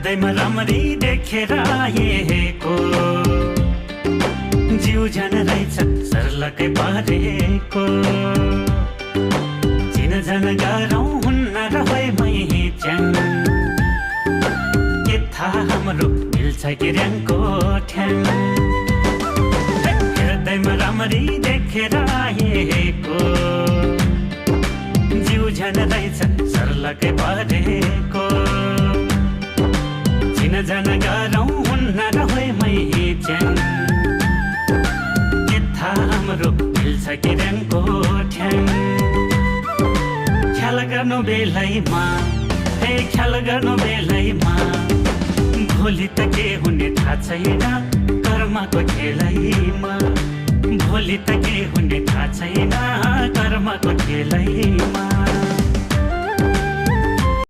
हेर्दैमा राम्ररी देखेर आएको जिउ झन रहेछ सर्लकै पारेको चिन झन गाह्रो हुन्न रहे मै च्याङ के थाहा हाम्रो मिल्छ कि र्याङको ठ्याङ हेर्दैमा राम्ररी देखेर आएको जिउ झन रहेछ सर्लकै पारेको चिन झन गाह्रो हुन्न रहे मै च्याङ के थाहा हाम्रो मिल्छ कि र्याङको ठ्याङ ख्याल गर्नु बेलैमा हे ख्याल गर्नु बेलैमा भोलि त के हुने थाहा छैन कर्मको खेलैमा भोलि त के हुने थाहा छैन कर्मको खेलैमा